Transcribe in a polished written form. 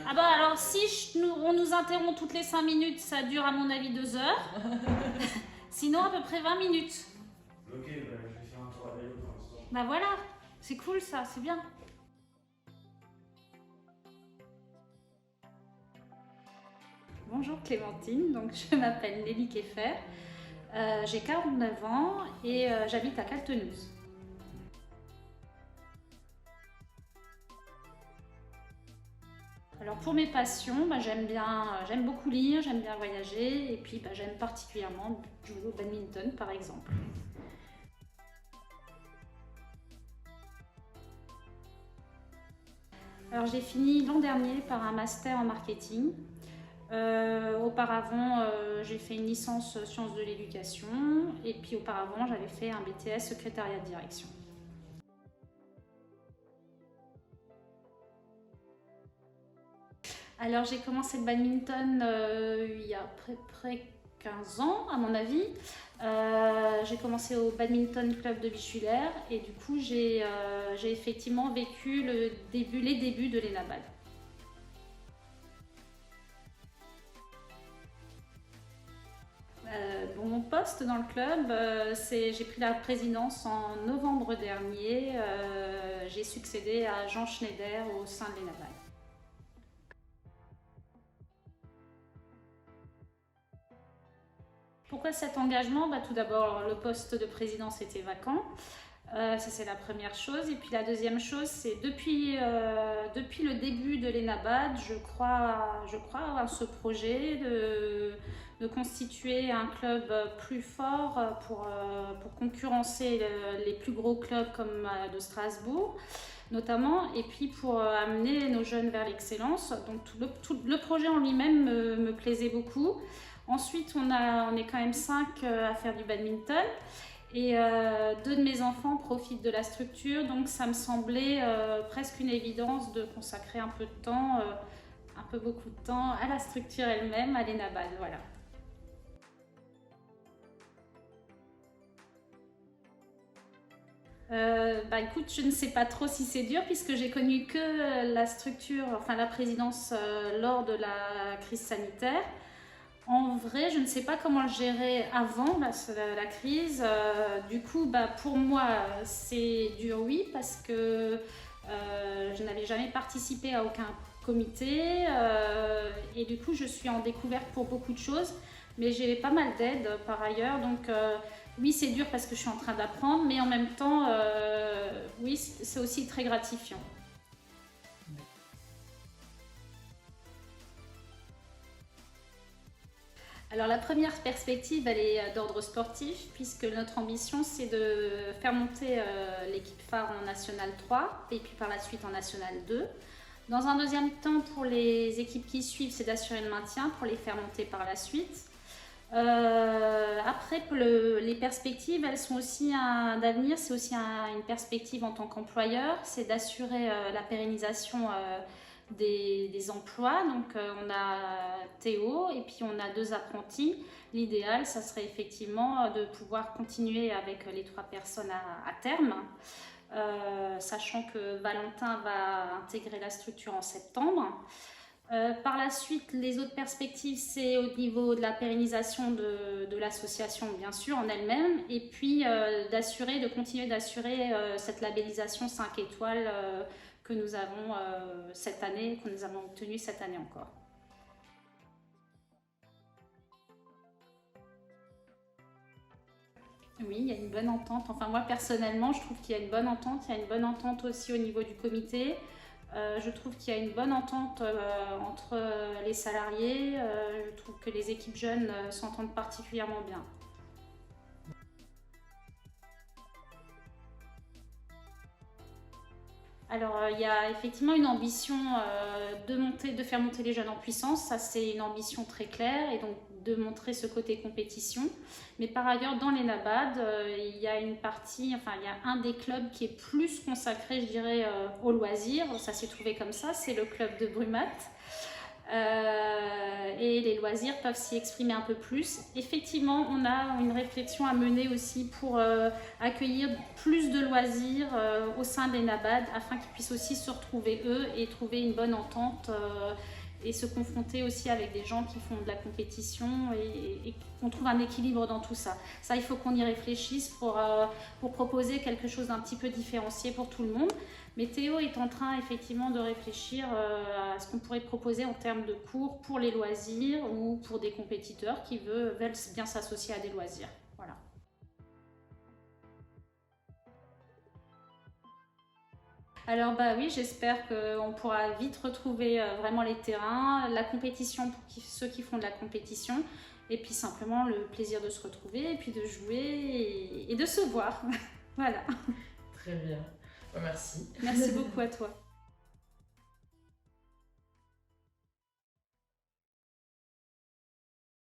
Ah bah alors si on nous interrompt toutes les 5 minutes, ça dure à mon avis 2 heures. Sinon à peu près 20 minutes. Ok, bah, je vais faire un tour à vélo pour l'instant. Bah voilà, c'est cool ça, c'est bien. Bonjour Clémentine, donc je m'appelle Nelly Keffer, j'ai 49 ans et j'habite à Caltenouz. Alors pour mes passions, bah, j'aime beaucoup lire, j'aime bien voyager et puis bah, j'aime particulièrement jouer au badminton par exemple. Alors j'ai fini l'an dernier par un master en marketing. Auparavant, j'ai fait une licence sciences de l'éducation et puis auparavant, j'avais fait un BTS secrétariat de direction. Alors j'ai commencé le badminton il y a à peu près 15 ans à mon avis. J'ai commencé au badminton club de Bichulaire et du coup j'ai effectivement vécu les débuts de l'ENABAD. Mon poste dans le club, j'ai pris la présidence en novembre dernier. J'ai succédé à Jean Schneider au sein de l'ENABAD. Pourquoi cet engagement? Tout d'abord, le poste de présidence était vacant. Ça, c'est la première chose. Et puis la deuxième chose, c'est depuis le début de l'ENABAD, je crois à ce projet de constituer un club plus fort pour concurrencer les plus gros clubs comme de Strasbourg notamment, et puis pour amener nos jeunes vers l'excellence. Donc tout le projet en lui-même me plaisait beaucoup. Ensuite, on est quand même 5 à faire du badminton. Et 2 de mes enfants profitent de la structure, donc ça me semblait presque une évidence de consacrer un peu de temps, un peu beaucoup de temps à la structure elle-même, à l'ENABAD, voilà. Écoute, je ne sais pas trop si c'est dur puisque j'ai connu que la structure, enfin la présidence lors de la crise sanitaire. En vrai, je ne sais pas comment le gérer avant la crise. Du coup, pour moi, c'est dur, oui, parce que je n'avais jamais participé à aucun comité. Et du coup, je suis en découverte pour beaucoup de choses. Mais j'ai pas mal d'aide par ailleurs. Donc, oui, c'est dur parce que je suis en train d'apprendre. Mais en même temps, oui, c'est aussi très gratifiant. Alors la première perspective, elle est d'ordre sportif, puisque notre ambition, c'est de faire monter l'équipe phare en National 3 et puis par la suite en National 2. Dans un deuxième temps, pour les équipes qui suivent, c'est d'assurer le maintien pour les faire monter par la suite. Après, les perspectives, elles sont aussi d'avenir, c'est aussi une perspective en tant qu'employeur, c'est d'assurer la pérennisation des emplois. Donc on a Théo et puis on a 2 apprentis. L'idéal, ça serait effectivement de pouvoir continuer avec les 3 personnes à terme. Sachant que Valentin va intégrer la structure en septembre. Par la suite, les autres perspectives, c'est au niveau de la pérennisation de l'association, bien sûr, en elle-même, et puis de continuer d'assurer cette labellisation 5 étoiles que nous avons cette année, que nous avons obtenue cette année encore. Oui, il y a une bonne entente. Enfin, moi, personnellement, je trouve qu'il y a une bonne entente. Il y a une bonne entente aussi au niveau du comité. Je trouve qu'il y a une bonne entente entre les salariés. Je trouve que les équipes jeunes s'entendent particulièrement bien. Alors, il y a effectivement une ambition de faire monter les jeunes en puissance. Ça, c'est une ambition très claire et donc de montrer ce côté compétition. Mais par ailleurs, dans l'ENABAD, il y a une partie, enfin, il y a un des clubs qui est plus consacré, je dirais, au loisir. Ça s'est trouvé comme ça, c'est le club de Brumat. Et les loisirs peuvent s'y exprimer un peu plus. Effectivement, on a une réflexion à mener aussi pour accueillir plus de loisirs au sein des NABAD afin qu'ils puissent aussi se retrouver eux et trouver une bonne entente et se confronter aussi avec des gens qui font de la compétition et qu'on trouve un équilibre dans tout ça. Ça, il faut qu'on y réfléchisse pour proposer quelque chose d'un petit peu différencié pour tout le monde. Mais Théo est en train effectivement de réfléchir à ce qu'on pourrait proposer en termes de cours pour les loisirs ou pour des compétiteurs qui veulent bien s'associer à des loisirs. Voilà. Alors bah oui, j'espère qu'on pourra vite retrouver vraiment les terrains, la compétition pour ceux qui font de la compétition, et puis simplement le plaisir de se retrouver, et puis de jouer et de se voir. Voilà. Très bien. Merci. Merci beaucoup à toi.